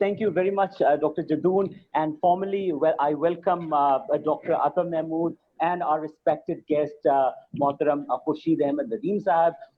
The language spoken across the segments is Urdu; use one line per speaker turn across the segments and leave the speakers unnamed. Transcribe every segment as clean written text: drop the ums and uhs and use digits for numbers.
Thank you very much, Dr. Jadoon, and formally, I welcome Dr. Atar Mahmood and our respected guest, Mohtaram Khurshid Ahmed Nadeem Sahab,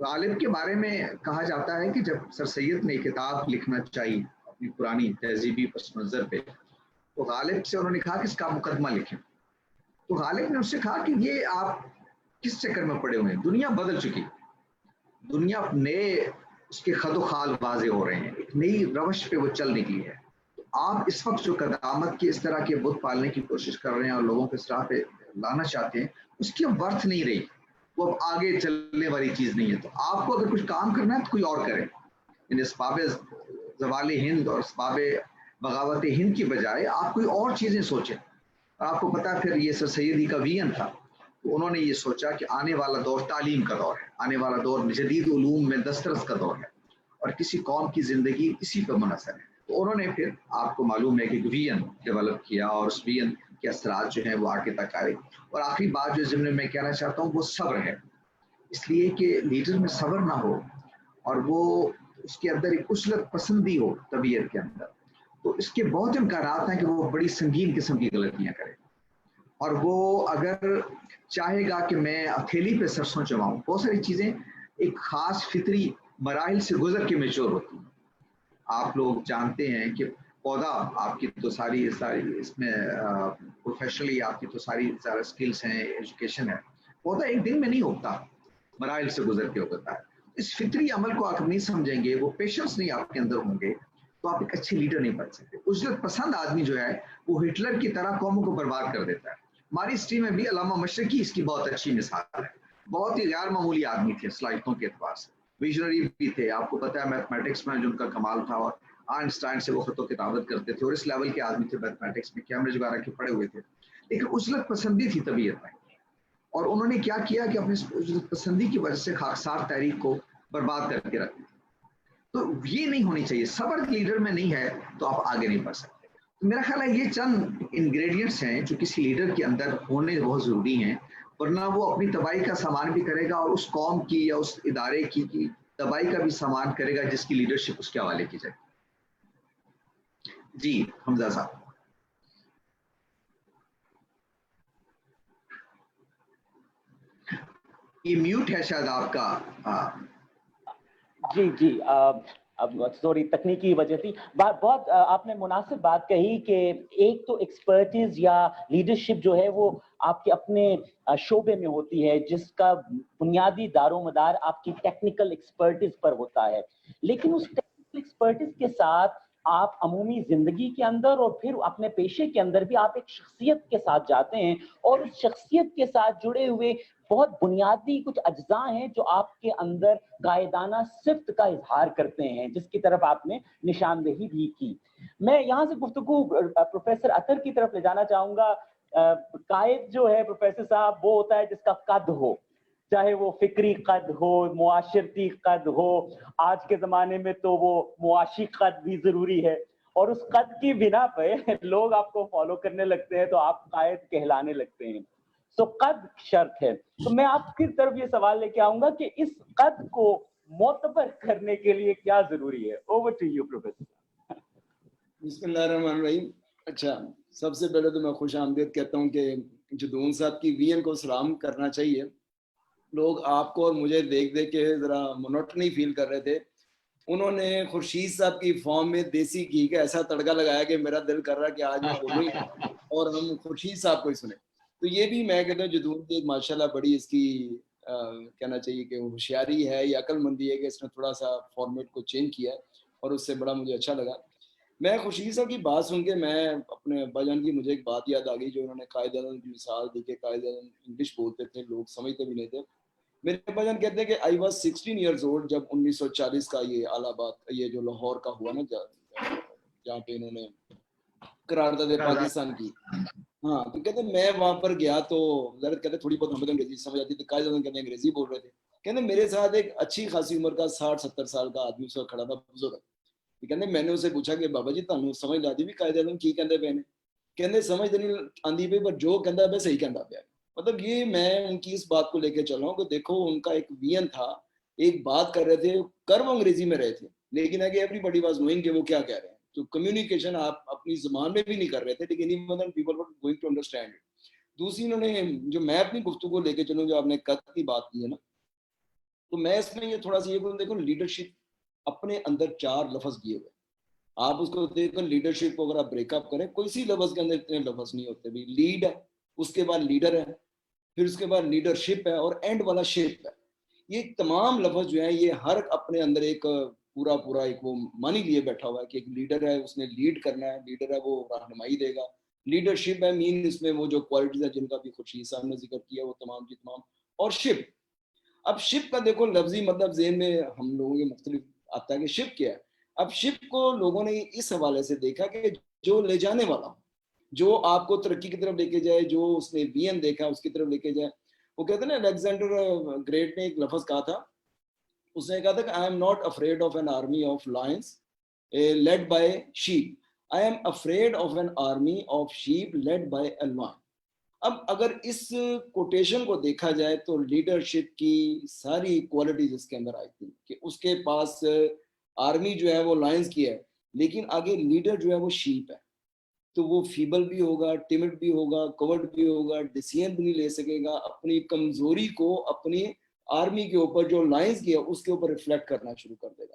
غالب کے بارے میں کہا جاتا ہے کہ جب سر سید نے کتاب لکھنا چاہی اپنی پرانی تہذیبی پس منظر پہ، تو غالب سے انہوں نے کہا کہ اس کا مقدمہ لکھیں. تو غالب نے اس سے کہا کہ یہ آپ کس چکر میں پڑے ہوئے ہیں، دنیا بدل چکی، دنیا نئے اس کے خد و خال واضح ہو رہے ہیں، ایک نئی روش پہ وہ چل نکلی ہے. تو آپ اس وقت جو قدامت کی اس طرح کے بت پالنے کی کوشش کر رہے ہیں اور لوگوں کو اس راہ پہ لانا چاہتے ہیں، اس کی اب ورتھ نہیں رہی، وہ اب آگے چلنے والی چیز نہیں ہے. تو آپ کو اگر کچھ کام کرنا ہے تو کوئی اور کرے. یعنی اسباب زوال ہند اور اسباب بغاوت ہند کی بجائے آپ کوئی اور چیزیں سوچیں. آپ کو پتا پھر یہ سر سیدی کا وین تھا، تو انہوں نے یہ سوچا کہ آنے والا دور تعلیم کا دور ہے، آنے والا دور جدید علوم میں دسترس کا دور ہے، اور کسی قوم کی زندگی اسی پہ منحصر ہے. تو انہوں نے پھر آپ کو معلوم ہے کہ وین ڈیولپ کیا، اور اس وین کے اثرات جو ہیں وہ آگے تک آئے. اور آخری بات جو ضمن میں کہنا چاہتا ہوں وہ صبر ہے. اس لیے کہ لیڈر میں صبر نہ ہو اور وہ اس کے اندر ایک اصلت پسندی ہو طبیعت کے اندر، تو اس کے بہت امکانات ہیں کہ وہ بڑی سنگین قسم کی غلطیاں کرے. اور وہ اگر چاہے گا کہ میں ہتھیلی پہ سرسوں چباؤں، بہت ساری چیزیں ایک خاص فطری مراحل سے گزر کے میچور ہوتی ہیں. آپ لوگ جانتے ہیں کہ پودا آپ کی تو ساری اس میں پروفیشنلی آپ کی تو ساری اسکلس ہیں، ایجوکیشن ہے. پودا ایک دن میں نہیں ہوتا، مراحل سے گزر کے ہوتا ہے. اس فطری عمل کو آپ نہیں سمجھیں گے، وہ پیشنس نہیں آپ کے اندر ہوں گے، تو آپ ایک اچھے لیڈر نہیں بن سکتے. اجرت پسند آدمی جو ہے وہ ہٹلر کی طرح قوموں کو برباد کر دیتا ہے. ہماری ہسٹری میں بھی علامہ مشرقی اس کی بہت اچھی مثال ہے. بہت ہی غیر معمولی آدمی تھے صلاحیتوں کے اعتبار سے، ویژنری بھی تھے. آپ کو پتا ہے میتھمیٹکس میں جو ان کا کمال تھا، اور آئنسٹائن سے وہ خط و کتابت کرتے تھے، اور اس لیول کے آدمی تھے میتھمیٹکس میں، کیمبرج وغیرہ کے پڑے ہوئے تھے. لیکن اجرت پسندی تھی طبیعت میں، اور انہوں نے کیا کیا کہ اپنی اجرت پسندی کی وجہ سے خاکسار تحریک کو برباد کر کے رکھ دیا. تو یہ نہیں ہونی چاہیے. صبر لیڈر میں نہیں ہے تو آپ آگے نہیں بڑھ سکتے. میرا خیال ہے یہ چند انگریڈینٹس ہیں جو کسی لیڈر کے اندر ہونے بہت ضروری ہیں، ورنہ وہ اپنی تباہی کا سامان بھی کرے گا، اور اس قوم کی یا اس ادارے کی تباہی کا بھی سامان کرے گا جس کی لیڈرشپ اس کے حوالے کی جائے. جی حمزہ صاحب. یہ میوٹ ہے شاید آپ کا.
جی اب سوری تکنیکی وجہ تھی. بہت آپ نے مناسب بات کہی کہ ایک تو ایکسپرٹیز یا لیڈرشپ جو ہے وہ آپ کے اپنے شعبے میں ہوتی ہے، جس کا بنیادی دار و مدار آپ کی ٹیکنیکل ایکسپرٹیز پر ہوتا ہے. لیکن اس ٹیکنیکل ایکسپرٹیز کے ساتھ آپ عمومی زندگی کے اندر اور پھر اپنے پیشے کے اندر بھی آپ ایک شخصیت کے ساتھ جاتے ہیں، اور اس شخصیت کے ساتھ جڑے ہوئے بہت بنیادی کچھ اجزاء ہیں جو آپ کے اندر قائدانہ صفت کا اظہار کرتے ہیں، جس کی طرف آپ نے نشاندہی بھی کی. میں یہاں سے گفتگو پروفیسر اطہر کی طرف لے جانا چاہوں گا. قائد جو ہے پروفیسر صاحب وہ ہوتا ہے جس کا قد ہو، چاہے وہ فکری قد ہو، معاشرتی قد ہو، آج کے زمانے میں تو وہ معاشی قد بھی ضروری ہے، اور اس قد کی بنا پہ لوگ آپ کو فالو کرنے لگتے ہیں تو آپ قائد کہلانے لگتے ہیں. تو قد شرط ہے. تو میں آپ کی طرف یہ سوال لے کے آؤں گا کہ اس قد کو معتبر کرنے کے لیے کیا ضروری ہے. Over to you professor.
بسم اللہ الرحمن الرحیم. اچھا، سب سے پہلے تو میں خوش آمدید کہتا ہوں کہ جدون صاحب کی وین کو سلام کرنا چاہیے. لوگ آپ کو اور مجھے دیکھ دیکھ کے ذرا مونوٹنی فیل کر رہے تھے. انہوں نے خورشید صاحب کی فارم میں دیسی گھی کا ایسا تڑکا لگایا کہ میرا دل کر رہا کہ آج میں بولوں اور ہم خورشید صاحب کو ہی سنیں. تو یہ بھی میں کہتا ہوں جدون کی ماشاءاللہ بڑی اس کی کہنا چاہیے کہ ہوشیاری ہے یا عقل مندی ہے کہ اس نے تھوڑا سا فارمیٹ کو چینج کیا ہے، اور اس سے بڑا مجھے اچھا لگا. میں خورشید صاحب کی بات سن کے میں اپنے ابا جان کی مجھے ایک بات یاد آ گئی جو انہوں نے قائد اعظم کی مثال دی کہ قائد اعظم انگلش بولتے تھے، لوگ سمجھتے بھی نہیں تھے. میرے ابا جان کہتے ہیں کہ آئی واز 16 ایئرز اولڈ جب 1940 کا یہ الہ آباد یہ جو لاہور کا ہوا نا جہاں پہ انہوں نے قرارداد پاکستان کی. ہاں، تو کہتے ہیں میں وہاں پر گیا تو ظاہر کہتے تھوڑی بہت ہمیں انگریزی سمجھ آتی تھی. قائد اعظم کہتے ہیں انگریزی بول رہے تھے. کہتے میرے ساتھ ایک اچھی خاصی عمر کا 60-70 سال کا آدمی اس وقت کھڑا تھا، بزرگ. کہتے میں نے اسے پوچھا کہ بابا جی تانوں سمجھ لاتی بھی قائد اعظم کی کہندے پے نے؟ کہندے سمجھ نہیں آندی پئی پر جو کہندا پیا صحیح کہندا پیا. مطلب یہ میں ان کی اس بات کو لے کے چل رہا ہوں کہ دیکھو ان کا ایک وین تھا، ایک بات کر رہے تھے، کر وہ انگریزی میں رہے تھے لیکن ہے کہ ایوری بڈی واز نوئنگ کہ وہ کیا کہہ رہے ہیں. تو کمیونیکیشن آپ اپنی زبان میں بھی نہیں کر رہے تھے لیکن even people were going to understand it. دوسری انہوں نے جو میں اپنی گفتگو لے کے چلوں جو آپ نے قد کی بات کی ہے نا، تو میں اس میں یہ تھوڑا سا یہ کہوں, دیکھو لیڈرشپ اپنے اندر 4 لفظ دیے ہوئے, آپ اس کو دیکھ کر لیڈرشپ کو اگر آپ بریک اپ کریں, کوئی سی لفظ کے اندر اتنے لفظ نہیں ہوتے بھی. لیڈ ہے, اس کے بعد لیڈر ہے, پھر اس کے بعد لیڈرشپ ہے, اور اینڈ والا شپ ہے. یہ تمام لفظ جو ہیں یہ ہر اپنے اندر ایک پورا ایک وہ مانی لیے بیٹھا ہوا ہے کہ ایک لیڈر ہے, اس نے لیڈ کرنا ہے, لیڈر ہے وہ رہنمائی دے گا. لیڈرشپ ہے مین اس میں وہ جو کوالٹیز ہیں جن کا بھی خورشید صاحب نے ذکر کیا وہ تمام کی تمام. اور شپ, اب شپ کا دیکھو لفظی مطلب ذہن میں ہم لوگوں کے مختلف آتا ہے کہ شپ کیا ہے. اب شپ کو لوگوں نے اس حوالے سے دیکھا کہ جو لے جانے والا, جو آپ کو ترقی کی طرف لے کے جائے, جو اس نے وین دیکھا اس کی طرف لے کے جائے. وہ کہتے ہیں نا الیگزینڈر گریٹ نے ایک لفظ کہا تھا, اس نے کہا تھا کہ I am not afraid of N army of lines led by shape, I am afraid of N army of shape led by a line. اب اگر اس کوٹیشن کو دیکھا جائے تو لیڈرشپ کی ساری کوالٹیز اس کے اندر آئی تھی کہ اس کے پاس آرمی جو ہے وہ لائنز کی ہے, لیکن آگے لیڈر جو ہے وہ شیپ ہے. تو وہ فیبل بھی ہوگا, ٹیمڈ بھی ہوگا, کورڈ بھی ہوگا, ڈیسیژن بھی نہیں لے سکے گا, اپنی کمزوری کو اپنی آرمی کے اوپر جو لائنز کی ہے اس کے اوپر ریفلیکٹ کرنا شروع کر دے گا.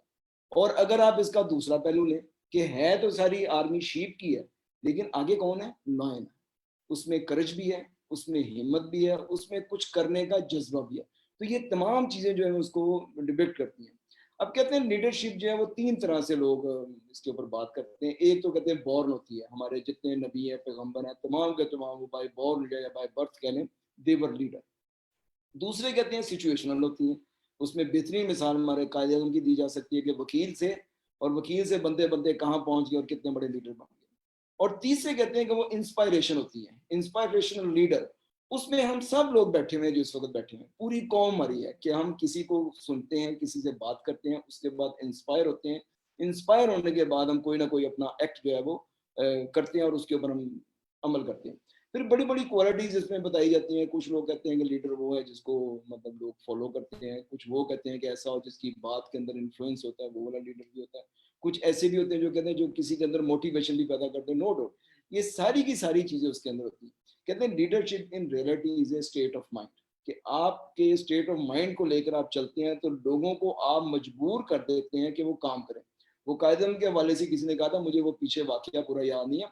اور اگر آپ اس کا دوسرا پہلو لیں کہ ہے تو ساری آرمی شیپ کی ہے, لیکن آگے کون ہے؟ لائن ہے. اس میں کرج بھی ہے, اس میں ہمت بھی ہے, اس میں کچھ کرنے کا جذبہ بھی ہے. تو یہ تمام چیزیں جو ہیں اس کو ڈیبیٹ کرتی ہیں. اب کہتے ہیں لیڈرشپ جو ہے وہ 3 طرح سے لوگ اس کے اوپر بات کرتے ہیں. ایک تو کہتے ہیں بورن ہوتی ہے, ہمارے جتنے نبی ہیں پیغمبر ہیں تمام کے تمام وہ بائی بورن یا بائی برتھ کہہ لیں دے ور لیڈر. دوسرے کہتے ہیں سچویشنل ہوتی ہیں, اس میں بہترین مثال ہمارے قائد اعظم کی دی جا سکتی ہے کہ وکیل سے, اور وکیل سے بندے کہاں پہنچ گئے اور کتنے بڑے لیڈر بن گئے. اور تیسرے کہتے ہیں کہ وہ انسپائریشن ہوتی ہے, انسپائریشنل لیڈر. اس میں ہم سب لوگ بیٹھے ہوئے ہیں, جو اس وقت بیٹھے ہوئے ہیں, پوری قوم مری ہے کہ ہم کسی کو سنتے ہیں, کسی سے بات کرتے ہیں, اس کے بعد انسپائر ہوتے ہیں. انسپائر ہونے کے بعد ہم کوئی نہ کوئی اپنا ایکٹ جو ہے وہ کرتے ہیں اور اس کے اوپر ہم عمل کرتے ہیں. پھر بڑی بڑی کوالٹیز اس میں بتائی جاتی ہیں. کچھ لوگ کہتے ہیں کہ لیڈر وہ ہے جس کو مطلب لوگ فالو کرتے ہیں, کچھ وہ کہتے ہیں کہ ایسا ہو جس کی بات کے اندر انفلوئنس ہوتا ہے, وہ والا لیڈر بھی ہوتا ہے. کچھ ایسے بھی ہوتے ہیں جو کہتے ہیں جو کسی کے اندر موٹیویشن بھی پیدا کرتے ہیں. نو ڈاؤٹ یہ ساری کی ساری چیزیں اس کے اندر ہوتی ہیں. کہتے ہیں leadership in reality is a state of mind, کہ آپ کے اسٹیٹ آف مائنڈ کو لے کر آپ چلتے ہیں تو لوگوں کو آپ مجبور کر دیتے ہیں کہ وہ کام کریں. وہ قائد اعظم کے حوالے سے کسی نے کہا تھا, مجھے وہ پیچھے واقعہ پورا یاد نہیں ہے,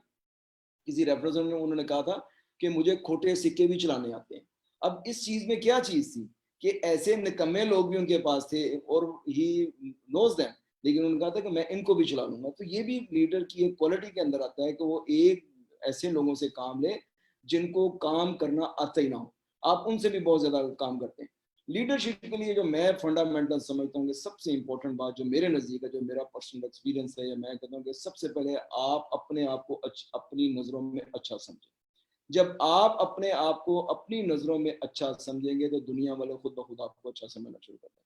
کسی ریفرنس میں انہوں نے کہا تھا کہ مجھے کھوٹے سکے بھی چلانے آتے ہیں. اب اس چیز میں کیا چیز تھی کہ ایسے نکمے لوگ بھی ان کے پاس تھے اور ہی نوز دیم, لیکن انہوں نے کہا تھا کہ میں ان کو بھی چلا لوں گا. تو یہ بھی لیڈر کی ایک کوالٹی کے اندر آتا ہے کہ وہ ایک ایسے لوگوں سے کام لے جن کو کام کرنا آتا ہی نہ ہو, آپ ان سے بھی بہت زیادہ کام کرتے ہیں. لیڈرشپ کے لیے جو میں فنڈامنٹل سمجھتا ہوں کہ سب سے امپورٹنٹ بات جو میرے نزدیک ہے, جو میرا پرسنل ایکسپیرینس ہے, یا میں کہتا ہوں کہ سب سے پہلے آپ اپنے آپ کو اپنی نظروں میں اچھا سمجھیں. جب آپ اپنے آپ کو اپنی نظروں میں اچھا سمجھیں گے تو دنیا والے خود بخود آپ کو اچھا سمجھنا شروع کر دیں گے.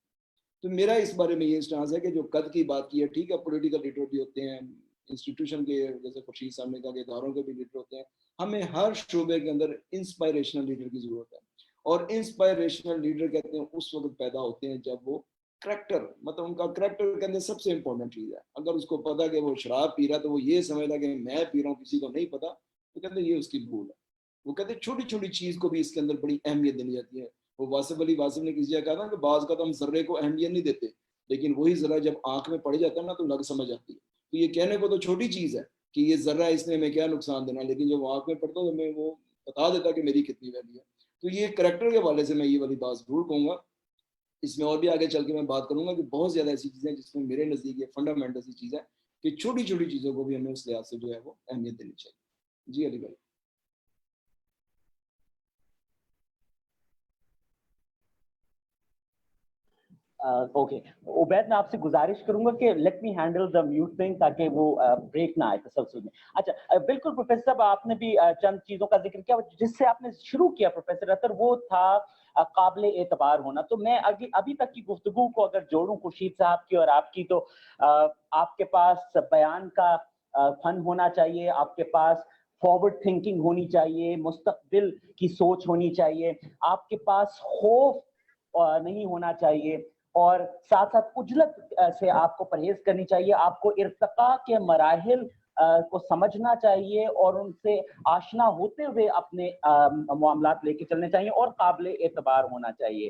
تو میرا اس بارے میں یہ اسٹانس ہے کہ جو قد کی بات کی ہے, ٹھیک ہے پولیٹیکل لیڈر بھی ہوتے ہیں, انسٹیٹیوشن کے جیسے خورشید صاحب نے کہا کہ اداروں کے بھی لیڈر ہوتے ہیں. ہمیں ہر شعبے کے اندر انسپائریشنل لیڈر کی ضرورت ہے. اور انسپائریشنل لیڈر کہتے ہیں اس وقت پیدا ہوتے ہیں جب وہ کریکٹر, مطلب ان کا کریکٹر کہتے ہیں سب سے امپورٹنٹ چیز ہے. اگر اس کو پتا کہ وہ شراب پی رہا تو وہ یہ سمجھتا کہ میں پی رہا ہوں, کسی کو نہیں پتا, تو کہتے ہیں یہ اس کی بھول ہے. وہ کہتے ہیں چھوٹی چھوٹی چیز کو بھی اس کے اندر بڑی اہمیت دینی جاتی ہے. وہ واصف نے کسی جگہ کہا تھا کہ بعض کا تو ہم ذرے کو اہمیت نہیں دیتے, لیکن وہی ذرہ جب آنکھ میں پڑ جاتا ہے نا تو لگ سمجھ آتی ہے. تو یہ کہنے کو تو چھوٹی چیز ہے کہ یہ ذرہ اس نے ہمیں کیا نقصان دینا, لیکن جب وہ آنکھ میں پڑتا تو ہمیں وہ بتا دیتا کہ میری کتنی ویلیو ہے. تو یہ کریکٹر کے حوالے سے میں یہ والی بات ضرور کہوں گا. اس میں اور بھی آگے چل کے میں بات کروں گا کہ بہت زیادہ ایسی چیزیں جس میں میرے نزدیک یہ فنڈامنٹل سی چیز ہے کہ چھوٹی چھوٹی چیزوں کو بھی ہمیں اس لحاظ سے جو ہے وہ اہمیت دینی چاہیے. جی علی بھائی.
اوکے عبید, میں آپ سے گزارش کروں گا کہ let me handle the mute thing تاکہ وہ بریک نہ آئے تسلسل میں. اچھا بالکل پروفیسر صاحب, آپ نے بھی چند چیزوں کا ذکر کیا جس سے آپ نے شروع کیا پروفیسر اطہر, وہ تھا قابل اعتبار ہونا. تو میں ابھی تک کی گفتگو کو اگر جوڑوں خورشید صاحب کی اور آپ کی, تو آپ کے پاس بیان کا فن ہونا چاہیے, آپ کے پاس فارورڈ تھنکنگ ہونی چاہیے, مستقبل کی سوچ ہونی چاہیے, آپ کے پاس خوف نہیں ہونا چاہیے, اور ساتھ ساتھ عجلت سے آپ کو پرہیز کرنی چاہیے. آپ کو ارتقاء کے مراحل کو سمجھنا چاہیے اور ان سے آشنا ہوتے ہوئے اپنے معاملات لے کے چلنے چاہیے, اور قابل اعتبار ہونا چاہیے.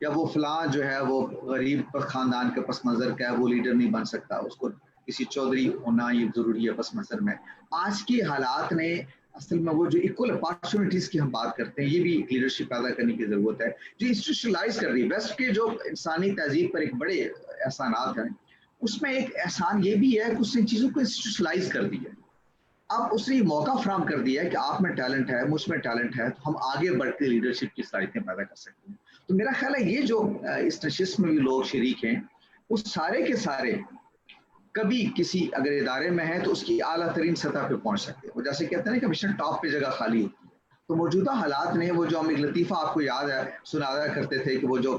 یا وہ فلاں جو ہے وہ غریب خاندان کے پس منظر کا ہے وہ لیڈر نہیں بن سکتا, اس کو کسی چودھری ہونا یہ ضروری ہے پس منظر میں. آج کی حالات نے اصل میں وہ جو ایکول اپارچونیٹیز کی ہم بات کرتے ہیں, یہ بھی ایک لیڈرشپ پیدا کرنے کی ضرورت ہے جو انسٹیٹیوشنلائز کر رہی ہے. ویسٹ کے جو انسانی تہذیب پر ایک بڑے احسانات ہیں, اس میں ایک احسان یہ بھی ہے کہ اس نے چیزوں کو انسٹیٹیوشنلائز کر دی ہے. اب اس نے یہ موقع فراہم کر دیا ہے کہ آپ میں ٹیلنٹ ہے, مجھ میں ٹیلنٹ ہے, تو ہم آگے بڑھ کے لیڈرشپ کی صلاحیتیں پیدا کر سکتے ہیں. تو میرا خیال ہے یہ جو اس نشست میں بھی لوگ شریک ہیں, اس سارے کے سارے کبھی کسی اگر ادارے میں ہے تو اس کی اعلیٰ ترین سطح پہ پہنچ سکتے ہیں. وہ جیسے کہتے ہیں کہ ہمیشہ ٹاپ پہ جگہ خالی ہوتی ہے. تو موجودہ حالات نے وہ جو ہم ایک لطیفہ آپ کو یاد ہے سنایا کرتے تھے کہ وہ جو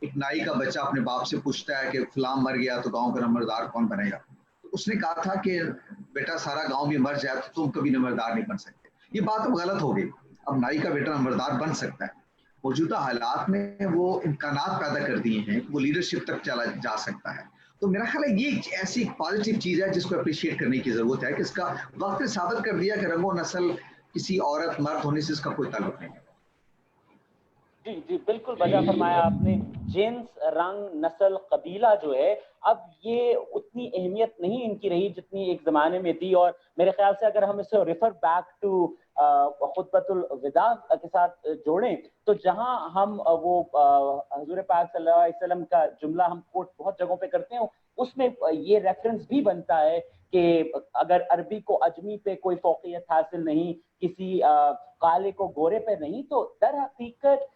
ایک نائی کا بچہ اپنے باپ سے پوچھتا ہے کہ فلاں مر گیا تو گاؤں کا نمبردار کون بنے گا, اس نے کہا تھا کہ بیٹا سارا گاؤں بھی مر جائے تو تم کبھی نمبردار نہیں بن سکتے. یہ بات اب غلط ہو گئی, اب نائی کا بیٹا نمبردار بن سکتا ہے. موجودہ حالات نے وہ امکانات پیدا کر دیے ہیں کہ وہ لیڈرشپ تک چلا جا سکتا ہے. تو میرا خیال ہے یہ ایسی پازیٹیو چیز ہے جس کو اپریشیٹ کرنے کی ضرورت ہے کہ اس کا وقت نے ثابت کر دیا کہ رنگ و نسل کسی عورت مرد ہونے سے اس کا کوئی تعلق نہیں ہے.
جی جی بالکل بجا فرمایا آپ نے. جنس, رنگ, نسل, قبیلہ جو ہے اب یہ اتنی اہمیت نہیں ان کی رہی جتنی ایک زمانے میں تھی. اور میرے خیال سے اگر ہم اسے ریفر بیک ٹو خطبۃ الوداع کے ساتھ جوڑیں تو جہاں ہم وہ حضور پاک صلی اللہ علیہ وسلم کا جملہ ہم کوٹ بہت جگہوں پہ کرتے ہیں, اس میں یہ ریفرنس بھی بنتا ہے کہ اگر عربی کو عجمی پہ کوئی فوقیت حاصل نہیں, کسی کالے کو گورے پہ نہیں, تو در حقیقت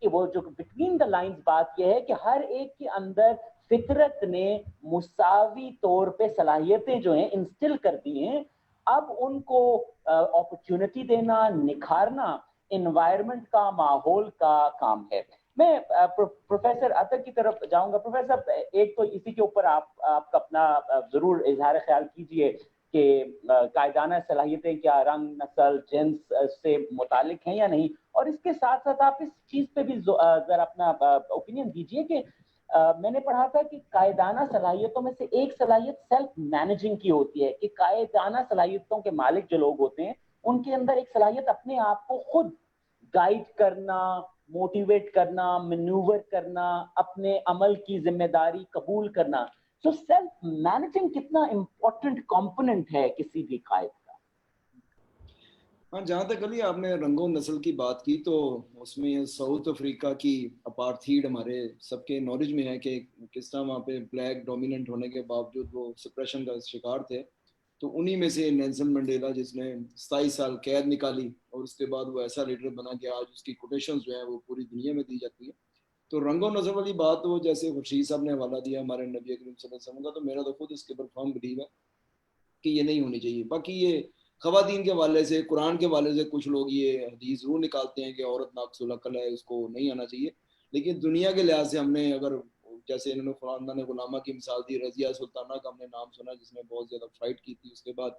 وہ جو بٹوین دا لائنز بات یہ ہے کہ ہر ایک کے اندر فطرت نے مساوی طور پہ صلاحیتیں جو ہیں انسٹل کر دی ہیں. اب ان کو اپرچونٹی دینا, نکھارنا انوائرمنٹ کا, ماحول کا کام ہے. میں پروفیسر عطر کی طرف جاؤں گا. پروفیسر ایک تو اسی کے اوپر آپ کا اپنا ضرور اظہار خیال کیجئے کہ قائدانہ صلاحیتیں کیا رنگ, نسل, جنس سے متعلق ہیں یا نہیں, اور اس کے ساتھ ساتھ آپ اس چیز پہ بھی ذرا اپنا اوپینین دیجئے کہ میں نے پڑھا تھا کہ قائدانہ صلاحیتوں میں سے ایک صلاحیت سیلف مینیجنگ کی ہوتی ہے, کہ قائدانہ صلاحیتوں کے مالک جو لوگ ہوتے ہیں ان کے اندر ایک صلاحیت اپنے آپ کو خود گائیڈ کرنا, موٹیویٹ کرنا, مینوور کرنا, اپنے عمل کی ذمہ داری قبول کرنا. تو سیلف مینیجنگ کتنا امپورٹنٹ کمپوننٹ ہے کسی بھی قائد کا؟
ہاں, جہاں تک علی آپ نے رنگ و نسل کی بات کی تو اس میں ساؤتھ افریقہ کی اپارتھیڈ ہمارے سب کے نالج میں ہے کہ کس طرح وہاں پہ بلیک ڈومیننٹ ہونے کے باوجود وہ سپریشن کا شکار تھے. تو انہی میں سے نیلسن منڈیلا جس نے 27 سال قید نکالی اور اس کے بعد وہ ایسا لیڈر بنا کہ آج اس کی کوٹیشنز جو ہیں وہ پوری دنیا میں دی جاتی ہیں. تو رنگ و نسل والی بات وہ جیسے خورشید صاحب نے حوالہ دیا ہمارے نبی کریم صلی اللہ علیہ وسلم کا, تو میرا تو خود اس کے اوپر فرم بلیو ہے کہ یہ نہیں ہونی چاہیے. باقی یہ خواتین کے حوالے سے, قرآن کے حوالے سے کچھ لوگ یہ حدیث ضرور نکالتے ہیں کہ عورت ناقص العقل ہے, اس کو نہیں آنا چاہیے. لیکن دنیا کے لحاظ سے ہم نے اگر جیسے انہوں نے خاندان غلامہ کی مثال دی, رضیہ سلطانہ کا ہم نے نام سنا جس نے بہت زیادہ فائٹ کی تھی. اس کے بعد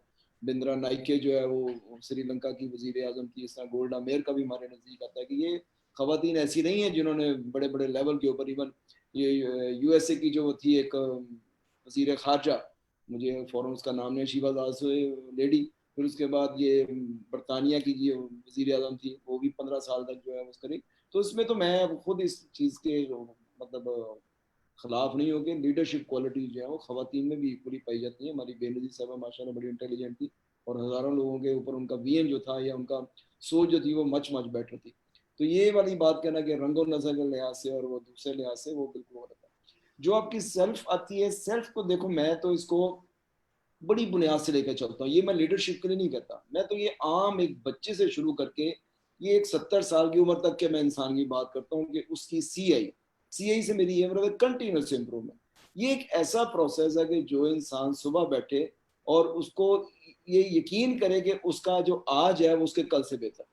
بندرا نائکے جو ہے وہ سری لنکا کی وزیر اعظم تھی. اس طرح گولڈا میئر کا بھی ہمارے نزدیک آتا ہے کہ یہ خواتین ایسی نہیں ہیں جنہوں نے بڑے بڑے لیول کے اوپر, ایون یہ یو ایس اے کی جو تھی ایک وزیر خارجہ, مجھے فوراً اس کا نام نہیں, شیوا داس لیڈی, پھر اس کے بعد یہ برطانیہ کی جو وزیر اعظم تھی وہ بھی 15 سال تک جو ہے اس کری. تو اس میں تو میں خود اس چیز کے مطلب خلاف نہیں ہو کہ لیڈرشپ کوالٹی جو ہے وہ خواتین میں بھی ایکولی پائی جاتی ہیں. ہماری بے نظیر صاحبہ ماشاء اللہ بڑی انٹیلیجنٹ تھی اور ہزاروں لوگوں کے اوپر ان کا وین جو تھا یا ان کا سوچ جو تھی وہ مچ بیٹر تھی. تو یہ والی بات کہنا کہ رنگ و نسل کے لحاظ سے اور وہ دوسرے لحاظ سے وہ بالکل غلط ہے. جو آپ کی سیلف آتی ہے, سیلف کو دیکھو, میں تو اس کو بڑی بنیاد سے لے کے چلتا ہوں. یہ میں لیڈرشپ کے لیے نہیں کہتا, میں تو یہ عام ایک بچے سے شروع کر کے یہ ایک 70 سال کی عمر تک کے میں انسان کی بات کرتا ہوں کہ اس کی سی آئی سے میری یہ کنٹینیوس امپروومنٹ. یہ ایک ایسا پروسیس ہے کہ جو انسان صبح بیٹھے اور اس کو یہ یقین کرے کہ اس کا جو آج ہے وہ اس کے کل سے بہتر.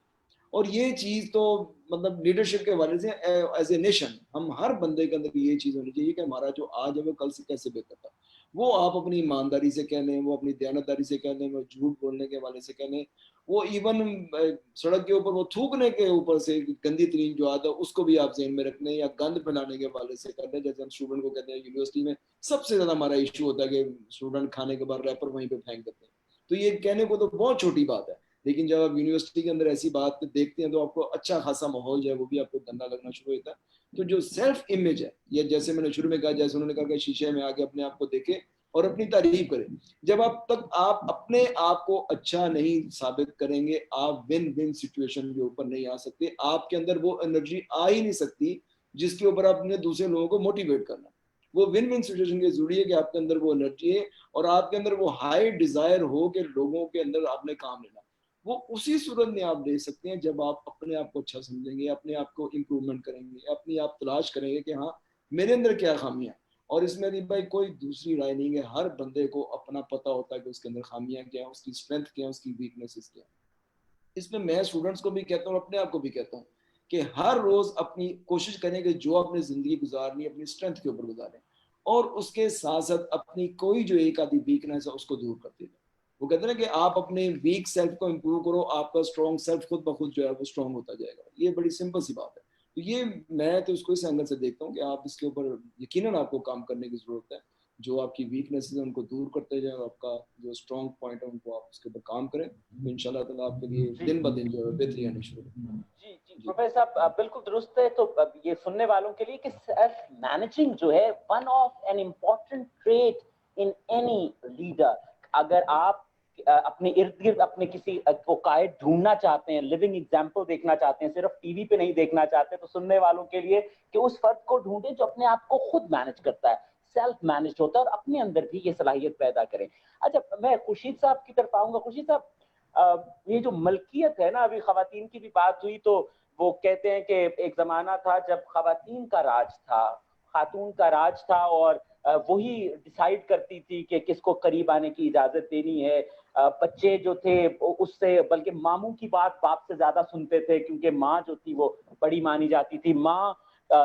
اور یہ چیز تو مطلب لیڈرشپ کے حوالے سے ایز اے نیشن ہم ہر بندے کے اندر یہ چیز ہونی چاہیے کہ ہمارا جو آج ہے وہ کل سے کیسے بہتر تھا. وہ آپ اپنی ایمانداری سے کہہ لیں, وہ اپنی دیانتداری سے کہہ لیں, وہ جھوٹ بولنے کے حوالے سے کہہ لیں, وہ ایون سڑک کے اوپر وہ تھوکنے کے اوپر سے گندی ترین جو عادت ہے اس کو بھی آپ ذہن میں رکھ لیں, یا گند پھیلانے کے حوالے سے کر لیں. جیسے ہم اسٹوڈنٹ کو کہتے ہیں یونیورسٹی میں سب سے زیادہ ہمارا ایشو ہوتا ہے کہ اسٹوڈنٹ کھانے کے بعد ریپر وہیں پہ پھینک دیتے ہیں. تو یہ کہنے کو تو بہت چھوٹی بات ہے, لیکن جب آپ یونیورسٹی کے اندر ایسی بات دیکھتے ہیں تو آپ کو اچھا خاصا ماحول جو ہے وہ بھی آپ کو گندا لگنا شروع ہوتا ہے. تو جو سیلف امیج ہے، یا جیسے میں نے شروع میں کہا، جیسے انہوں نے کہا کہ شیشے میں آگے اپنے آپ کو دیکھیں اور اپنی تعریف کریں. جب آپ تک آپ اپنے آپ کو اچھا نہیں ثابت کریں گے، آپ ون ون سچویشن کے اوپر نہیں آ سکتے. آپ کے اندر وہ انرجی آ ہی نہیں سکتی جس کے اوپر آپ نے دوسرے لوگوں کو موٹیویٹ کرنا. وہ ون ون سچویشن کے ضروری ہے کہ آپ کے اندر وہ انرجی ہے اور آپ کے اندر وہ ہائی ڈیزائر ہو کہ لوگوں کے اندر آپ نے کام لینا. وہ اسی صورت میں آپ لے سکتے ہیں جب آپ اپنے آپ کو اچھا سمجھیں گے، اپنے آپ کو امپروومنٹ کریں گے، اپنی آپ تلاش کریں گے کہ ہاں میرے اندر کیا خامیاں. اور اس میں بھائی کوئی دوسری رائے نہیں ہے، ہر بندے کو اپنا پتہ ہوتا ہے کہ اس کے اندر خامیاں کیا ہیں، اس کی اسٹرینتھ کیا ہے، اس کی ویکنیسز کیا ہیں. اس میں اسٹوڈنٹس کو بھی کہتا ہوں، اپنے آپ کو بھی کہتا ہوں کہ ہر روز اپنی کوشش کریں کہ جو اپنی زندگی گزارنی اپنی اسٹرینتھ کے اوپر گزاریں، اور اس کے ساتھ ساتھ اپنی کوئی جو ایک آدھی ویکنیس ہے اس کو دور کرتے جائیں. وہ کہتے ہیں کہ آپ اپنے ویک سیلف کو امپروو کرو، آپ کا اسٹرانگ سیلف خود بخود جو ہے وہ اسٹرانگ ہوتا جائے گا. یہ بڑی سمپل سی بات ہے. تو یہ میں تو اس کو اس اینگل سے دیکھتا ہوں کہ آپ اس کے اوپر یقیناً آپ کو کام کرنے کی ضرورت ہے. جو آپ کی ویکنیسز ہیں ان کو دور کرتے جائیں، اور آپ کا جو اسٹرانگ پوائنٹ ہے ان کو آپ اس کے اوپر کام کریں، تو انشاءاللہ تعالیٰ آپ کے لیے دن بہ دن جو ہے بہتری آنی شروع ہوگی.
جی پروفیسر صاحب بالکل درست ہے. تو یہ سننے والوں کے لیے کہ سیلف مینیجنگ جو ہے one of an important trait in any leader. اگر آپ اپنے ارد گرد اپنے کسی کو قائد ڈھونڈنا چاہتے ہیں، لیونگ ایگزامپل دیکھنا چاہتے ہیں، صرف ٹی وی پہ نہیں دیکھنا چاہتے، تو سننے والوں کے لیے کہ اس فرد کو ڈھونڈیں جو اپنے آپ کو خود مینج کرتا ہے، سیلف مینج ہوتا ہے، اور اپنے اندر بھی یہ صلاحیت پیدا کریں. اچھا میں خورشید صاحب کی طرف آؤں گا. خورشید صاحب یہ جو ملکیت ہے نا، ابھی خواتین کی بھی بات ہوئی، تو وہ کہتے ہیں کہ ایک زمانہ تھا جب خواتین کا راج تھا، خاتون کا راج تھا، اور وہی ڈیسائیڈ کرتی تھی کہ کس کو قریب آنے کی اجازت دینی ہے. بچے جو تھے اس سے بلکہ ماموں کی بات باپ سے زیادہ سنتے تھے، کیونکہ ماں جو تھی وہ بڑی مانی جاتی تھی. ماں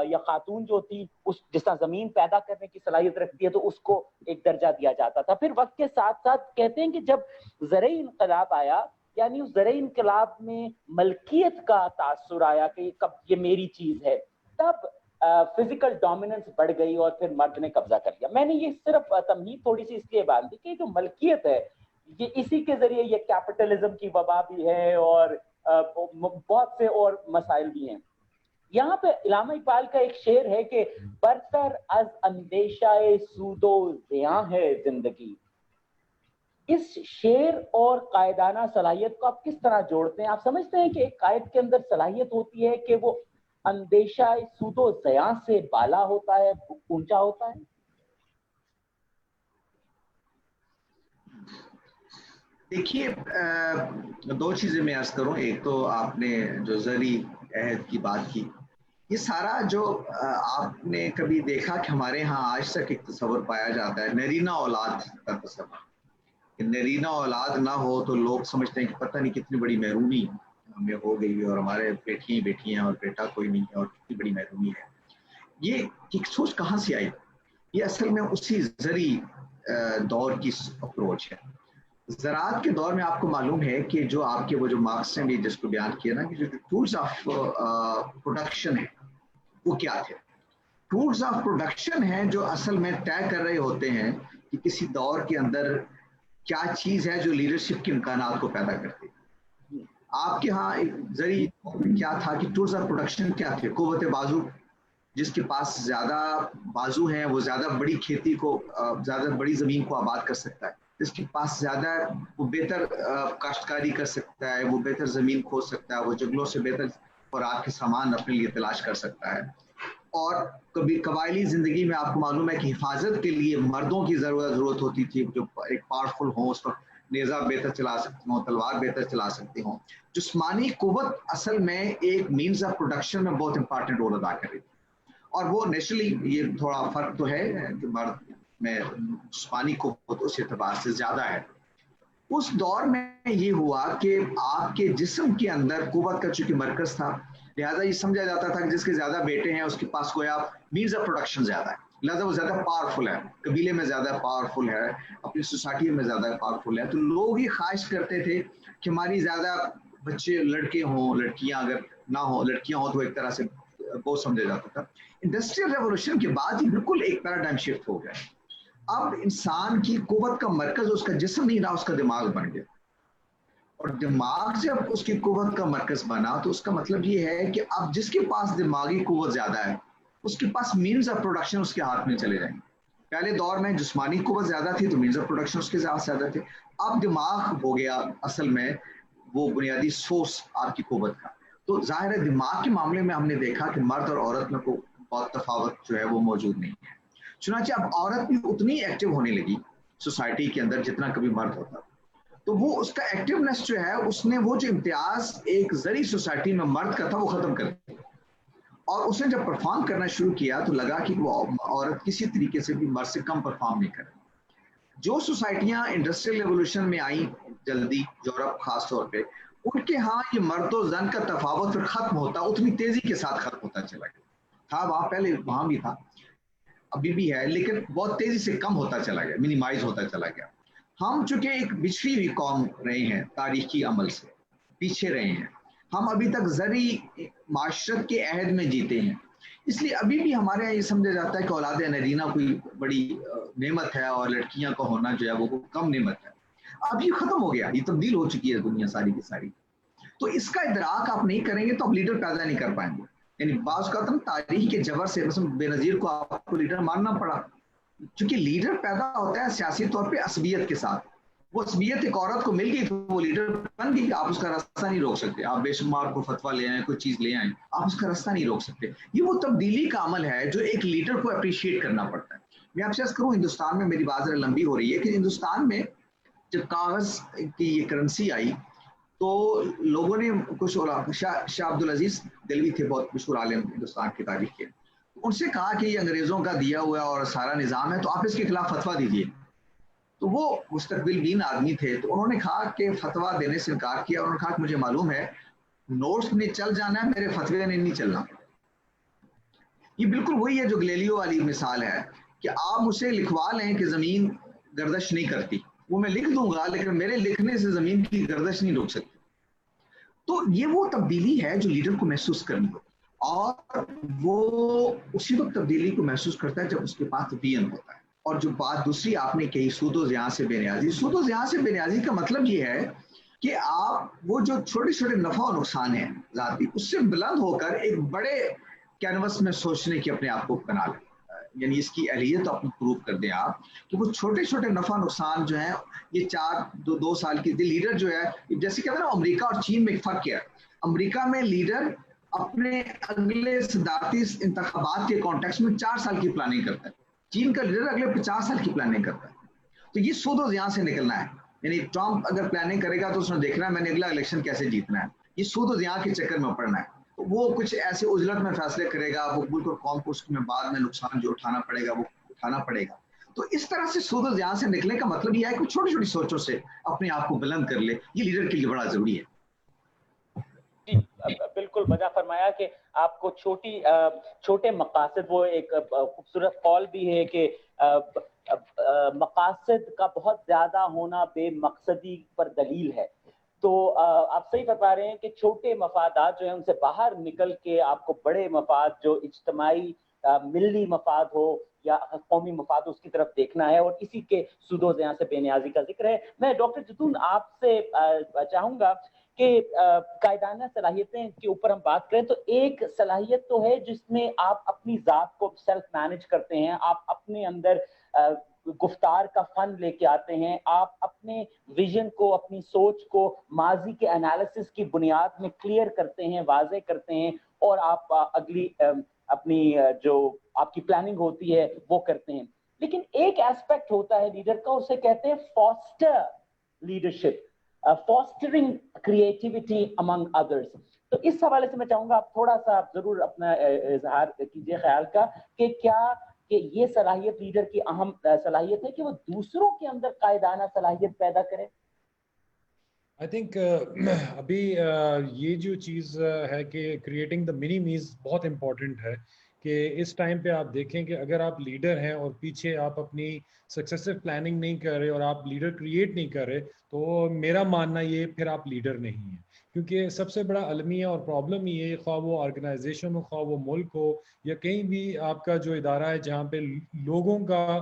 یا خاتون جو تھی اس جس طرح زمین پیدا کرنے کی صلاحیت رکھتی ہے تو اس کو ایک درجہ دیا جاتا تھا. پھر وقت کے ساتھ ساتھ کہتے ہیں کہ جب زرعی انقلاب آیا، یعنی اس زرعی انقلاب میں ملکیت کا تاثر آیا کہ یہ میری چیز ہے، تب فزیکل ڈومیننس بڑھ گئی اور پھر مرد نے قبضہ کر لیا. میں نے یہ صرف تمہید تھوڑی سی اس لیے باندھ دی کہ جو ملکیت ہے یہ اسی کے ذریعے یہ کیپٹلزم کی وبا بھی ہے اور بہت سے اور مسائل بھی ہیں. یہاں پہ علامہ اقبال کا ایک شعر ہے کہ برتر از اندیشہ سود و زیاں ہے زندگی. اس شعر اور قائدانہ صلاحیت کو آپ کس طرح جوڑتے ہیں؟ آپ سمجھتے ہیں کہ ایک قائد کے اندر صلاحیت ہوتی ہے کہ وہ اندیشہ سود و زیاں سے بالا ہوتا ہے، اونچا ہوتا ہے؟
دیکھیے دو چیزیں میں عرض کروں. ایک تو آپ نے جو زرعی عہد کی بات کی، یہ سارا جو آپ نے کبھی دیکھا کہ ہمارے ہاں آج تک ایک تصور پایا جاتا ہے نرینہ اولاد کا تصور، کہ نرینہ اولاد نہ ہو تو لوگ سمجھتے ہیں کہ پتہ نہیں کتنی بڑی محرومی ہمیں ہو گئی اور ہمارے بیٹیاں ہیں اور بیٹا کوئی نہیں ہے اور کتنی بڑی محرومی ہے. یہ ایک سوچ کہاں سے آئی؟ یہ اصل میں اسی زرعی دور کی اپروچ ہے. زراعت کے دور میں آپ کو معلوم ہے کہ جو آپ کے وہ جو مارکس نے بھی جس کو بیان کیا نا کہ جو ٹولز آف پروڈکشن ہے وہ کیا تھے. ٹولز آف پروڈکشن ہیں جو اصل میں طے کر رہے ہوتے ہیں کہ کسی دور کے اندر کیا چیز ہے جو لیڈرشپ کے امکانات کو پیدا کرتی ہے. آپ کے ہاں زرعی کیا تھا کہ ٹولز آف پروڈکشن کیا تھے؟ قوت بازو. جس کے پاس زیادہ بازو ہیں وہ زیادہ بڑی کھیتی کو زیادہ بڑی زمین کو آباد کر سکتا ہے. جس کے پاس زیادہ وہ بہتر کاشتکاری کر سکتا ہے، وہ بہتر زمین کھود سکتا ہے، وہ جنگلوں سے بہتر خوراک کے سامان اپنے لیے تلاش کر سکتا ہے. اور کبھی قبائلی زندگی میں آپ کو معلوم ہے کہ حفاظت کے لیے مردوں کی ضرورت ہوتی تھی جو ایک پاورفل ہوں، اس وقت نیزہ بہتر چلا سکتے ہوں، تلوار بہتر چلا سکتے ہوں. جسمانی قوت اصل میں ایک مینز آف پروڈکشن میں بہت امپارٹنٹ رول ادا کر رہی تھی. اور وہ نیچرلی یہ تھوڑا فرق تو ہے کہ مرد میں جسمانی قوت اس اعتبار سے زیادہ ہے. اس دور میں یہ ہوا کہ آپ کے جسم کے اندر قوت کا چونکہ مرکز تھا، لہٰذا یہ سمجھا جاتا تھا کہ جس کے زیادہ بیٹے ہیں اس کے پاس گویا مینز آف پروڈکشن زیادہ ہے، لہٰذا وہ زیادہ پاورفل ہے، قبیلے میں زیادہ پاورفل ہے، اپنی سوسائٹی میں زیادہ پاورفل ہے. تو لوگ یہ خواہش کرتے تھے کہ ہماری زیادہ بچے لڑکے ہوں، لڑکیاں اگر نہ ہوں، لڑکیاں ہوں تو ایک طرح سے وہ سمجھا جاتا تھا. انڈسٹریل ریولوشن کے بعد یہ بالکل ایک پیراڈائم شفٹ ہو گیا. اب انسان کی قوت کا مرکز اس کا جسم نہیں رہا، اس کا دماغ بن گیا. اور دماغ جب اس کی قوت کا مرکز بنا تو اس کا مطلب یہ ہے کہ اب جس کے پاس دماغی قوت زیادہ ہے اس کے پاس مینز آف پروڈکشن اس کے ہاتھ میں چلے جائیں گے. پہلے دور میں جسمانی قوت زیادہ تھی تو مینز آف پروڈکشن اس کے زیادہ تھے. اب دماغ ہو گیا اصل میں وہ بنیادی سورس آپ کی قوت کا. تو ظاہر ہے دماغ کے معاملے میں ہم نے دیکھا کہ مرد اور عورت میں کوئی بہت تفاوت جو ہے وہ موجود نہیں ہے. چنانچہ اب عورت بھی اتنی ایکٹیو ہونے لگی سوسائٹی کے اندر جتنا کبھی مرد ہوتا, تو وہ اس کا ایکٹیونیس جو ہے اس نے وہ جو امتیاز ایک زرعی سوسائٹی میں مرد کا تھا وہ ختم کر دیا, اور اس نے جب پرفارم کرنا شروع کیا تو لگا کہ وہ عورت کسی طریقے سے بھی مرد سے کم پرفارم نہیں کرے. جو سوسائٹیاں انڈسٹریل ریولوشن میں آئیں جلدی, یورپ خاص طور پہ, ان کے ہاں یہ مرد و زن کا تفاوت پھر ختم ہوتا, اتنی تیزی کے ساتھ ختم ہوتا چلا گیا. تھا وہاں پہلے, وہاں بھی تھا, ابھی بھی ہے, لیکن بہت تیزی سے کم ہوتا چلا گیا, منیمائز ہوتا چلا گیا. ہم چونکہ ایک بچھڑی ہوئی قوم رہے ہیں, تاریخی عمل سے پیچھے رہے ہیں, ہم ابھی تک زرعی معاشرت کے عہد میں جیتے ہیں, اس لیے ابھی بھی ہمارے یہاں یہ سمجھا جاتا ہے کہ اولاد نرینہ کوئی بڑی نعمت ہے اور لڑکیاں کا ہونا جو ہے وہ کم نعمت ہے. اب یہ ختم ہو گیا, یہ تبدیل ہو چکی ہے دنیا ساری کی ساری. تو اس کا ادراک آپ نہیں کریں گے تو آپ لیڈر پیدا نہیں کر پائیں گے. یعنی بعض کا تاریخ کے جبر سے مثلا بے نظیر کو آپ کو لیڈر ماننا پڑا, کیونکہ لیڈر پیدا ہوتا ہے سیاسی طور پہ عصبیت کے ساتھ. وہ عصبیت ایک عورت کو مل گئی تو وہ لیڈر بن گئی. آپ اس کا راستہ نہیں روک سکتے, آپ بے شمار کو فتویٰ لے آئیں, کوئی چیز لے آئیں, آپ اس کا راستہ نہیں روک سکتے. یہ وہ تبدیلی کا عمل ہے جو ایک لیڈر کو اپریشیٹ کرنا پڑتا ہے. میں آپ سے عرض کروں, ہندوستان میں میری بات ذرا لمبی ہو رہی ہے کہ ہندوستان میں جب کاغذ کی یہ کرنسی آئی تو لوگوں نے کچھ, شاہ عبد العزیز دلوی تھے بہت مشہور عالم ہندوستان کی تاریخ کے, ان سے کہا کہ یہ انگریزوں کا دیا ہوا اور سارا نظام ہے تو آپ اس کے خلاف فتویٰ دیجیے. تو وہ مستقبل بین آدمی تھے, تو انہوں نے کہا کہ فتویٰ دینے سے انکار کیا. انہوں نے کہا کہ مجھے معلوم ہے نوٹس نے چل جانا ہے, میرے فتوے نے نہیں چلنا. یہ بالکل وہی ہے جو گلیلیو والی مثال ہے کہ آپ مجھ سے لکھوا لیں کہ زمین گردش نہیں کرتی, وہ میں لکھ دوں گا لیکن میرے لکھنے سے زمین کی گردش نہیں روک سکتی. تو یہ وہ تبدیلی ہے جو لیڈر کو محسوس کرنی ہو, اور وہ اسی وقت تبدیلی کو محسوس کرتا ہے جب اس کے پاس ویژن ہوتا ہے. اور جو بات دوسری آپ نے کہی, سود و زیاں سے بے نیازی, سود و زیاں سے بے نیازی کا مطلب یہ ہے کہ آپ وہ جو چھوٹے چھوٹے نفع و نقصان ہیں ذاتی, اس سے بلند ہو کر ایک بڑے کینوس میں سوچنے کی اپنے آپ کو بنا لیں. یعنی اس کی اہلیت اپنی پروو کر دیں آپ کہ وہ چھوٹے چھوٹے نفع نقصان جو ہیں, یہ 4-2 سال کی لیڈر جو ہے, جیسے کہتے ہیں نا امریکہ اور چین میں ایک فرق کیا ہے. امریکہ میں لیڈر اپنے اگلے صدارتی انتخابات کے کانٹیکس میں 4 سال کی پلاننگ کرتا ہے. چین کا لیڈر اگلے 50 سال کی پلاننگ کرتا ہے. تو یہ سود و زیاں سے نکلنا ہے. یعنی ٹرمپ اگر پلاننگ کرے گا تو اس نے دیکھنا ہے میں نے اگلا الیکشن کیسے جیتنا ہے, یہ سود و زیاں کے چکر میں پڑنا ہے. وہ کچھ ایسے عجلت میں فیصلے کرے گا, وہ ملک اور قوم کو اس میں بعد میں نقصان جو اٹھانا پڑے گا وہ اٹھانا پڑے گا. تو اس طرح سے سود و زیاں سے نکلنے کا مطلب یہ ہے کہ چھوٹی چھوٹی سوچوں سے اپنے آپ کو بلند کر لے. یہ لیڈر کے لیے بڑا ضروری ہے.
جی بالکل وجہ فرمایا کہ آپ کو چھوٹے مقاصد, وہ ایک خوبصورت قول بھی ہے کہ مقاصد کا بہت زیادہ ہونا بے مقصدی پر دلیل ہے. تو آپ صحیح بتا رہے ہیں کہ چھوٹے مفادات جو ہیں ان سے باہر نکل کے آپ کو بڑے مفاد جو اجتماعی ملی مفاد ہو یا قومی مفاد, اس کی طرف دیکھنا ہے, اور اسی کے سود و زیاں سے بے نیازی کا ذکر ہے. میں ڈاکٹر جدون آپ سے چاہوں گا کہ قائدانہ صلاحیتیں کے اوپر ہم بات کریں تو ایک صلاحیت تو ہے جس میں آپ اپنی ذات کو سیلف مینج کرتے ہیں, آپ اپنے اندر گفتار کا فن لے کے آتے ہیں, آپ اپنے ویژن کو, اپنی سوچ کو ماضی کے انالیسس کی بنیاد میں کلیئر کرتے ہیں, واضح کرتے ہیں, اور آپ اگلی اپنی جو آپ کی پلاننگ ہوتی ہے وہ کرتے ہیں. لیکن ایک ایسپیکٹ ہوتا ہے لیڈر کا, اسے کہتے ہیں فاسٹر لیڈرشپ, فاسٹرنگ کریٹیوٹی امنگ ادرس. تو اس حوالے سے میں چاہوں گا آپ تھوڑا سا ضرور اپنا اظہار کیجئے خیال کا کہ کیا کہ یہ صلاحیت لیڈر کی اہم صلاحیت ہے کہ وہ دوسروں کے اندر قائدانہ صلاحیت پیدا کرے.
آئی تھنک ابھی یہ جو چیز ہے کہ کریٹنگ دا منی میز بہت امپورٹنٹ ہے کہ اس ٹائم پہ آپ دیکھیں کہ اگر آپ لیڈر ہیں اور پیچھے آپ اپنی سکسیسو پلاننگ نہیں کر رہے اور آپ لیڈر کریٹ نہیں کر رہے, تو میرا ماننا یہ پھر آپ لیڈر نہیں ہیں. کیونکہ سب سے بڑا المیہ اور پرابلم یہ, خواہ وہ آرگنائزیشن ہو, خواہ وہ ملک ہو, یا کہیں بھی آپ کا جو ادارہ ہے جہاں پہ لوگوں کا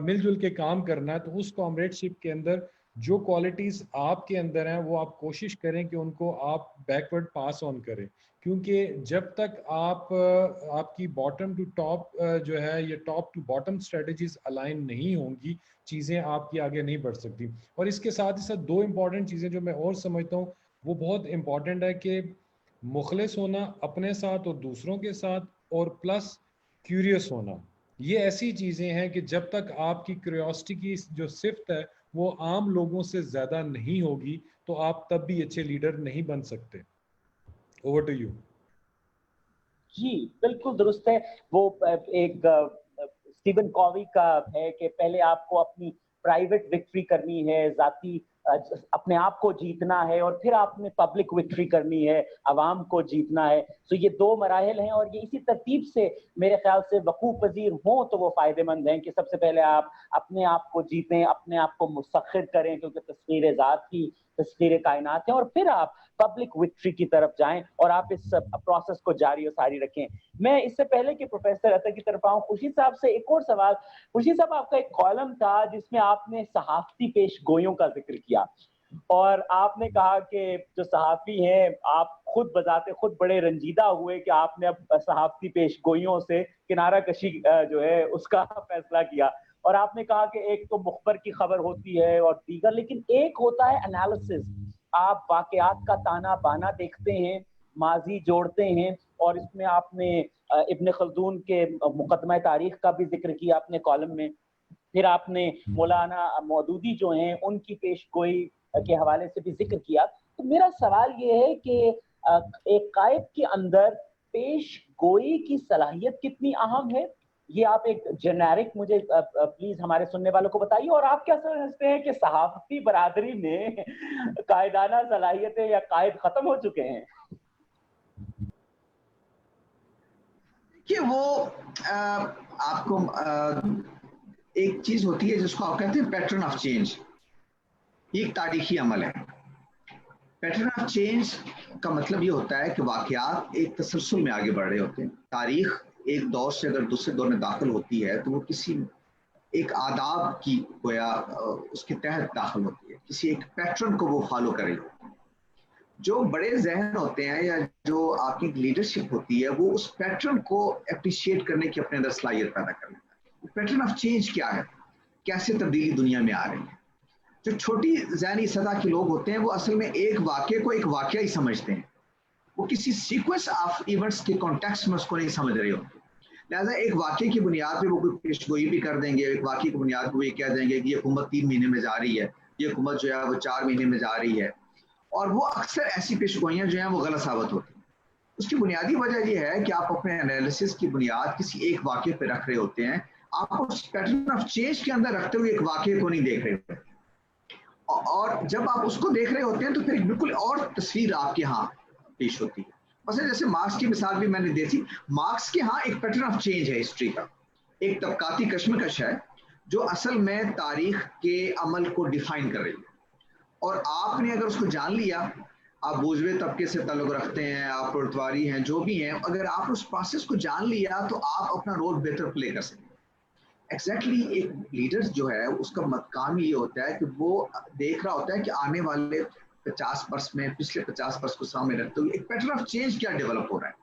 مل جل کے کام کرنا ہے, تو اس کامریڈ شپ کے اندر جو کوالٹیز آپ کے اندر ہیں وہ آپ کوشش کریں کہ ان کو آپ بیکورڈ پاس آن کریں، کیونکہ جب تک آپ کی باٹم ٹو ٹاپ جو ہے یہ top to bottom strategies align نہیں ہوں گی، چیزیں آپ کی آگے نہیں بڑھ سکتی۔ اور اس کے ساتھ ہی ساتھ دو امپورٹنٹ چیزیں جو میں اور سمجھتا ہوں وہ بہت امپورٹنٹ ہے کہ مخلص ہونا اپنے ساتھ اور دوسروں کے ساتھ، اور پلس کیوریس ہونا۔ یہ ایسی چیزیں ہیں کہ جب تک آپ کی کیوریوسٹی کی جو صفت ہے وہ عام لوگوں سے زیادہ نہیں ہوگی تو آپ تب بھی اچھے لیڈر نہیں بن سکتے۔ Over to you.
جی بالکل درست ہے۔ وہ ایک اسٹیون کووی کا ہے کہ پہلے آپ کو اپنی پرائیویٹ وکٹری کرنی ہے، ذاتی اپنے آپ کو جیتنا ہے، اور پھر آپ نے پبلک وکٹری کرنی ہے، عوام کو جیتنا ہے۔ تو یہ دو مراحل ہیں، اور یہ اسی ترتیب سے میرے خیال سے وقوع پذیر ہوں تو وہ فائدہ مند ہیں کہ سب سے پہلے آپ اپنے آپ کو جیتیں، اپنے آپ کو مسخر کریں، کیونکہ تسخیر ذات کی تسخیر کائنات ہے، اور پھر آپ پبلک وکٹری کی طرف جائیں اور آپ اس پروسیس کو جاری و ساری رکھیں۔ میں اس سے پہلے کہ پروفیسر عطا کی طرف آؤں، خورشید صاحب سے ایک اور سوال۔ خورشید صاحب، آپ کا ایک کالم تھا جس میں آپ نے صحافتی پیش گوئیوں کا ذکر کیا، اور آپ نے کہا کہ جو صحافی ہیں آپ خود بذات خود بڑے رنجیدہ ہوئے کہ آپ نے اب صحافتی پیش گوئیوں سے کنارہ کشی جو ہے اس کا فیصلہ کیا، اور آپ نے کہا کہ ایک تو مخبر کی خبر ہوتی ہے اور دیگر، لیکن ایک ہوتا ہے انالیسس۔ آپ واقعات کا تانا بانا دیکھتے ہیں، ماضی جوڑتے ہیں، اور اس میں آپ نے ابن خلدون کے مقدمہ تاریخ کا بھی ذکر کیا اپنے کالم میں، پھر آپ نے مولانا مودودی جو ہیں ان کی پیش گوئی کے حوالے سے بھی ذکر کیا۔ تو میرا سوال یہ ہے کہ ایک قائد کے اندر پیش گوئی کی صلاحیت کتنی اہم ہے؟ یہ آپ ایک جنیرک مجھے پلیز ہمارے سننے والوں کو بتائیے، اور آپ کیا سمجھتے ہیں کہ صحافتی برادری میں قائدانہ صلاحیتیں یا قائد ختم ہو چکے ہیں؟
کہ وہ آپ کو ایک چیز ہوتی ہے جس کو آپ کہتے ہیں پیٹرن آف چینج، یہ ایک تاریخی عمل ہے۔ پیٹرن آف چینج کا مطلب یہ ہوتا ہے کہ واقعات ایک تسلسل میں آگے بڑھ رہے ہوتے ہیں۔ تاریخ ایک دور سے اگر دوسرے دور میں داخل ہوتی ہے تو وہ کسی ایک آداب کی گویا اس کے تحت داخل ہوتی ہے، کسی ایک پیٹرن کو وہ فالو کر رہی ہوتی ہے۔ جو بڑے ذہن ہوتے ہیں یا جو آپ کی لیڈرشپ ہوتی ہے وہ اس پیٹرن کو اپریشیٹ کرنے کی اپنے اندر صلاحیت پیدا کر لیتا ہے۔ پیٹرن آف چینج کیا ہے، کیسے تبدیلی دنیا میں آ رہی ہے۔ جو چھوٹی ذہنی سطح کے لوگ ہوتے ہیں وہ اصل میں ایک واقعے کو ایک واقعہ ہی سمجھتے ہیں، وہ کسی سیکوینس آف ایونٹس کے کانٹیکسٹ میں اس کو نہیں سمجھ رہے ہوتے۔ لہٰذا ایک واقعے کی بنیاد پہ وہ کوئی پیش گوئی بھی کر دیں گے، ایک واقعے کی بنیاد پہ وہ یہ کہہ دیں گے کہ یہ حکومت 3 مہینے میں جا رہی ہے، یہ حکومت جو ہے وہ 4 مہینے میں جا رہی ہے، اور وہ اکثر ایسی پیش گوئیاں جو ہیں وہ غلط ثابت ہوتی ہیں۔ اس کی بنیادی وجہ یہ ہے کہ آپ اپنے انالیسس کی بنیاد کسی ایک واقعے پہ رکھ رہے ہوتے ہیں، آپ اس پیٹرن آف چینج کے اندر رکھتے ہوئے ایک واقعے کو نہیں دیکھ رہے ہوتے، اور جب آپ اس کو دیکھ رہے ہوتے ہیں تو پھر ایک بالکل اور تصویر آپ کے ہاں پیش ہوتی ہے۔ مثلا جیسے مارکس کی مثال بھی میں نے دی تھی، مارکس کے ہاں ایک پیٹرن آف چینج ہے ہسٹری کا، ایک طبقاتی کشمکش ہے جو اصل میں تاریخ کے عمل کو ڈیفائن کر رہی ہے، اور آپ نے اگر اس کو جان لیا، آپ بوجھوے طبقے سے تعلق رکھتے ہیں، آپ پرتواری ہیں، جو بھی ہیں، اگر آپ اس پروسیس کو جان لیا تو آپ اپنا رول بہتر پلے کر سکتے ہیں۔ ایگزیکٹلی ایک لیڈر جو ہے اس کا کام یہ ہوتا ہے کہ وہ دیکھ رہا ہوتا ہے کہ آنے والے 50 برس میں پچھلے 50 برس کو سامنے رکھتے ہوئے ایک پیٹرن آف چینج کیا ڈیولپ ہو رہا ہے،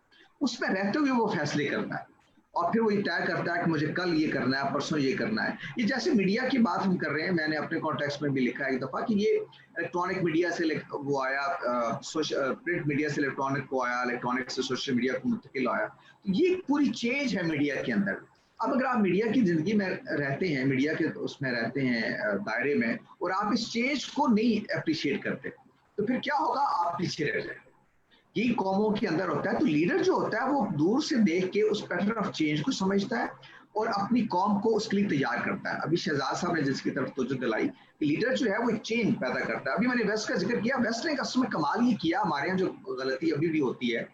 اس میں رہتے ہوئے وہ فیصلے کرتا ہے، اور پھر وہ یہ طے کرتا ہے کہ مجھے کل یہ کرنا ہے، پرسوں یہ کرنا ہے۔ یہ جیسے میڈیا کی بات ہم کر رہے ہیں، میں نے اپنے کانٹیکسٹ میں بھی لکھا ہے ایک دفعہ کہ یہ الیکٹرانک میڈیا سے وہ آیا، پرنٹ میڈیا سے الیکٹرانک کو آیا، الیکٹرانک سے سوشل میڈیا کو منتقل آیا، یہ پوری چینج ہے میڈیا کے اندر۔ اب اگر آپ میڈیا کی زندگی میں رہتے ہیں، میڈیا کے اس میں رہتے ہیں دائرے میں، اور آپ اس چینج کو نہیں اپریشیٹ کرتے تو پھر کیا ہوگا، آپ پیچھے رہ جائیں۔ یہی قوموں کے اندر ہوتا ہے۔ تو لیڈر جو ہوتا ہے وہ دور سے دیکھ کے اس پیٹرن آف چینج کو سمجھتا ہے اور اپنی قوم کو اس کے لیے تیار کرتا ہے۔ ابھی شہزاد صاحب نے جس کی طرف توجہ دلائی، لیڈر جو ہے وہ ایک چینج پیدا کرتا ہے۔ ابھی میں نے ویسٹ کا ذکر کیا، ویسٹ نے اصل میں کمال یہ کیا، ہمارے یہاں جو غلطی ابھی بھی ہوتی ہے،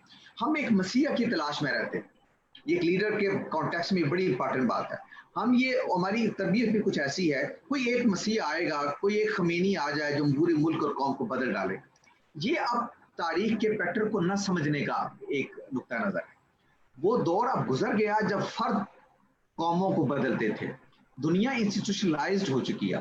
ہم ایک مسیح کی تلاش میں رہتے ہیں۔ یہ لیڈر کے کانٹیکس میں بڑی امپورٹنٹ بات ہے۔ ہماری تربیت بھی کچھ ایسی ہے، کوئی ایک مسیح آئے گا، کوئی ایک خمینی آ جائے جو پورے ملک اور قوم کو بدل ڈالے۔ یہ اب تاریخ کے پیٹرن کو نہ سمجھنے کا ایک نقطہ نظر ہے۔ وہ دور اب گزر گیا جب فرد قوموں کو بدلتے تھے، دنیا انسٹیٹیوشنلائزڈ ہو چکی ہے۔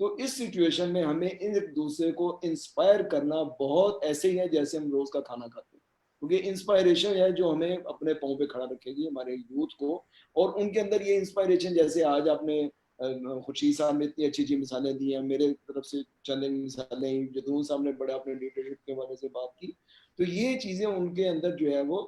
تو اس سچویشن میں ہمیں ایک دوسرے کو انسپائر کرنا بہت ایسے ہی ہے جیسے ہم روز کا کھانا کھاتے ہیں، کیونکہ انسپائریشن ہے جو ہمیں اپنے پاؤں پہ کھڑا رکھے گی ہمارے یوتھ کو، اور ان کے اندر یہ انسپائریشن، جیسے آج آپ نے خورشید صاحب نے اتنی اچھی اچھی مثالیں دی ہیں، میرے طرف سے چند مثالیں، جدون صاحب نے بڑے اپنے لیڈرشپ کے حوالے سے بات کی، تو یہ چیزیں ان کے اندر جو ہے وہ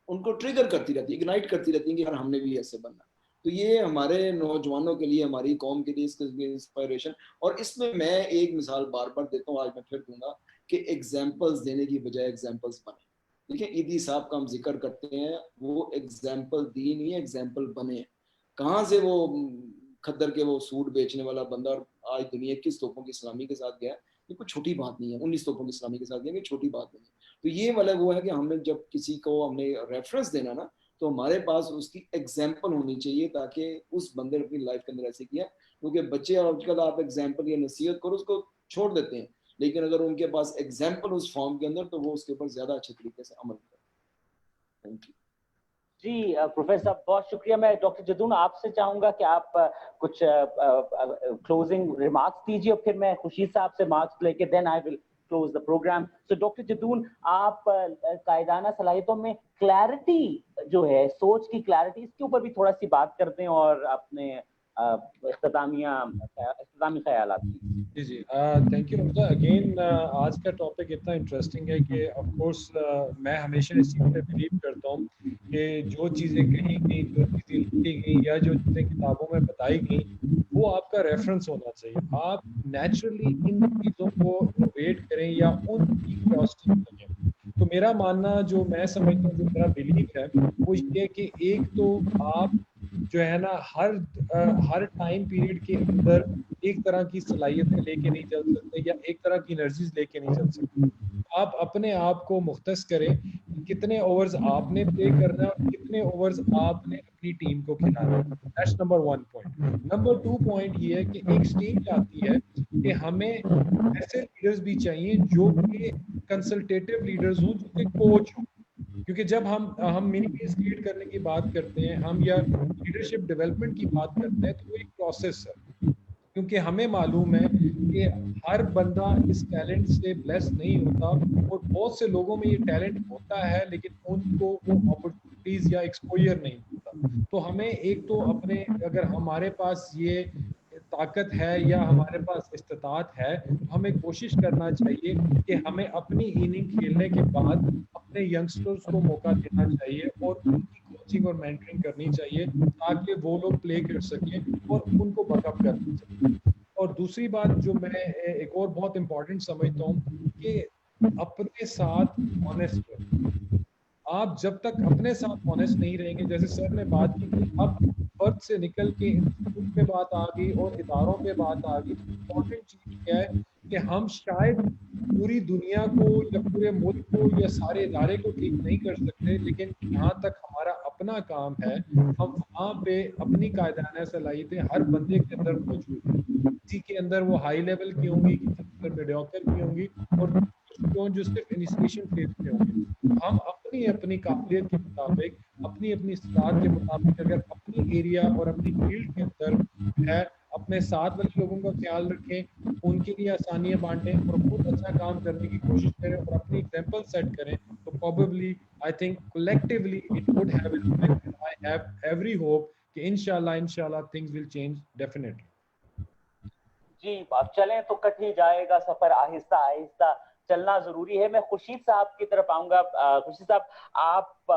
ان کو ٹریگر کرتی رہتی ہے، اگنائٹ کرتی رہتی ہیں کہ یار ہم نے بھی ایسے بننا. تو یہ ہمارے نوجوانوں کے لیے، ہماری قوم کے لیے اس قسم کی انسپائریشن. اور اس میں میں ایک مثال بار بار دیتا ہوں، آج میں پھر دوں گا کہ ایگزامپلز دینے کی بجائے ایگزامپلز بنے. دیکھیں ایدی صاحب کا ہم ذکر کرتے ہیں، وہ ایگزامپل دی نہیں ہے، ایگزامپل بنے. کہاں سے وہ کھدر کے وہ سوٹ بیچنے والا بندہ اور آج دنیا 21 توپوں کی اسلامی کے ساتھ گیا، یہ کوئی چھوٹی بات نہیں ہے. 19 توپوں کی اسلامی کے ساتھ گیا، یہ چھوٹی بات نہیں ہے. تو یہ والا وہ ہے کہ ہمیں جب کسی کو ہم نے ریفرنس دینا نا، تو ہمارے پاس اس کی ایگزامپل ہونی چاہیے تاکہ اس بندے نے اپنی لائف کے اندر ایسے کیا. کیونکہ بچے آج کل آپ ایگزامپل یا نصیحت کرو اس کو چھوڑ دیتے ہیں، لیکن اگر ان کے پاس ایگزامپل اس فارم کے اندر تو وہ اس کے اوپر زیادہ اچھے طریقے سے عمل کریں. Thank you.
جی پروفیسر صاحب بہت شکریہ. میں ڈاکٹر جدون آپ سے چاہوں گا کہ آپ کچھ کلوزنگ ریمارکس دیجیے، اور پھر میں خورشید صاحب سے مارکس لے کے then I will close the program. So doctor Jadoon, آپ قائدانہ صلاحیتوں میں کلیئرٹی جو ہے، سوچ کی کلیئرٹی، اس کے اوپر بھی تھوڑا سی بات کرتے ہیں اور اپنے اختتامی خیالات.
جی جی تھینک یو حمزہ. اگین آج کا ٹاپک اتنا انٹرسٹنگ ہے کہ آف کورس میں ہمیشہ اس چیز پہ بلیو کرتا ہوں کہ جو چیزیں کہیں گئی، جو چیزیں لکھی گئیں، یا جو چیزیں کتابوں میں بتائی گئیں، وہ آپ کا ریفرنس ہونا چاہیے. آپ نیچرلی ان چیزوں کو انوویٹ کریں یا ان کی کیوریوسٹی کریں. تو میرا ماننا، جو میں سمجھتا ہوں، جو میرا بلیف ہے، وہ یہ کہ ایک تو آپ جو ہے نا ہر ٹائم پیریڈ کے اندر ایک طرح کی صلاحیتیں لے کے نہیں چل سکتے یا ایک طرح کی انرجیز لے کے نہیں چل سکتے. آپ اپنے آپ کو مختص کریں کہ کتنے اوورز آپ نے پلے کرنا ہے اور کتنے اوورز آپ نے اپنی ٹیم کو کھلانا ہے. That's number 1 point. Number 2 point یہ ہے کہ ایک سٹیج آتی ہے کہ ہمیں ایسے لیڈرز بھی چاہیے جو کہ کنسلٹیٹیو لیڈرز ہوں، جو کہ کوچ ہوں. کیونکہ جب ہم منی پیس لیڈ کرنے کی بات کرتے ہیں، ہم یا لیڈرشپ ڈیولپمنٹ کی بات کرتے ہیں، تو وہ ایک پروسیس ہے. کیونکہ ہمیں معلوم ہے کہ ہر بندہ اس ٹیلنٹ سے بلیس نہیں ہوتا، اور بہت سے لوگوں میں یہ ٹیلنٹ ہوتا ہے لیکن ان کو وہ اپرچونٹیز یا ایکسپوئر نہیں ہوتا. تو ہمیں ایک تو اپنے، اگر ہمارے پاس یہ طاقت ہے یا ہمارے پاس استطاعت ہے، تو ہمیں کوشش کرنا چاہیے کہ ہمیں اپنی اننگ کھیلنے کے بعد اپنے ینگسٹرز کو موقع دینا چاہیے اور ان کی کوچنگ اور مینٹرنگ کرنی چاہیے تاکہ وہ لوگ پلے کر سکیں اور ان کو بیک اپ کرنا چاہیے. اور دوسری بات جو میں ایک اور بہت امپورٹنٹ سمجھتا ہوں کہ اپنے ساتھ آنیسٹ رہیں. آپ جب تک اپنے ساتھ آنیسٹ نہیں رہیں گے، جیسے سر نے بات کی کہ اب فرد سے نکل کے انسٹیٹیوٹ پہ بات آ گئی اور اداروں پہ بات آ گئی. امپورٹنٹ چیز کیا ہے کہ ہم شاید پوری دنیا کو یا پورے ملک کو یا سارے ادارے کو ٹھیک نہیں کر سکتے، لیکن جہاں تک ہمارا اپنا کام ہے، ہم وہاں پہ اپنی قائدانہ صلاحیتیں ہر بندے کے اندر موجود ہیں. کسی کے اندر وہ ہائی لیول کی ہوں گی، کسی کے اندر میڈیوکر کی ہوں گی، اور جو صرف انیشیشن فیز پہ ہوں گے. ہم اپنی قابلیت کے مطابق، اپنی استطاعت کے مطابق اگر اپنی ایریا اور اپنی فیلڈ کے اندر ہے اپنے ساتھ والے لوگوں کا خیال رکھیں، ان کے لیے آسانیاں بانٹیں اور خود اچھا کام کرنے کی کوشش کریں اور اپنی ایگزامپل سیٹ کریں، تو probably I think collectively it would have an impact, and I have every hope کہ انشاءاللہ things will change definitely.
جی اب چلیں تو کٹ ہی جائے گا سفر، آہستہ آہستہ چلنا ضروری ہے. میں خورشید صاحب کی طرف آؤں گا. خورشید صاحب، آپ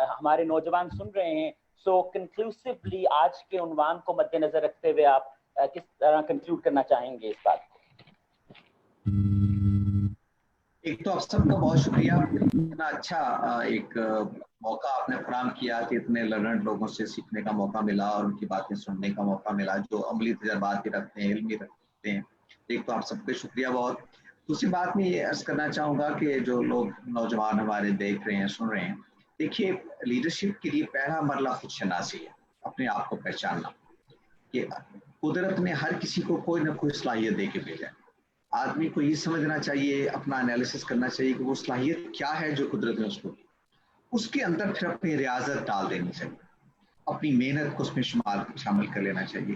ہمارے نوجوان سن رہے ہیں، سو کنکلوسیولی آج کے عنوان کو مد نظر رکھتے ہوئے آپ کس طرح کنکلوڈ کرنا چاہیں گے اس بات کو؟
ایک تو آپ سب کا بہت شکریہ، اتنا اچھا ایک موقع آپ نے فراہم کیا کہ اتنے لرنڈ لوگوں سے سیکھنے کا موقع ملا اور ان کی باتیں سننے کا موقع ملا جو عملی تجربات بھی رکھتے ہیں، علمی رکھتے ہیں. ایک تو آپ سب کا شکریہ بہت. دوسری بات میں یہ عرض کرنا چاہوں گا کہ جو لوگ نوجوان ہمارے دیکھ رہے ہیں، سن رہے ہیں، دیکھیے لیڈرشپ کے لیے پہلا مرحلہ خود شناسی ہے، اپنے آپ کو پہچاننا کہ قدرت نے ہر کسی کو کوئی نہ کوئی صلاحیت دے کے بھیجا ہے. آدمی کو یہ سمجھنا چاہیے، اپنا انالیسس کرنا چاہیے کہ وہ صلاحیت کیا ہے جو قدرت نے اس کو دی. اس کے اندر پھر اپنی ریاضت ڈال دینی چاہیے، اپنی محنت کو اس میں شامل کر لینا چاہیے.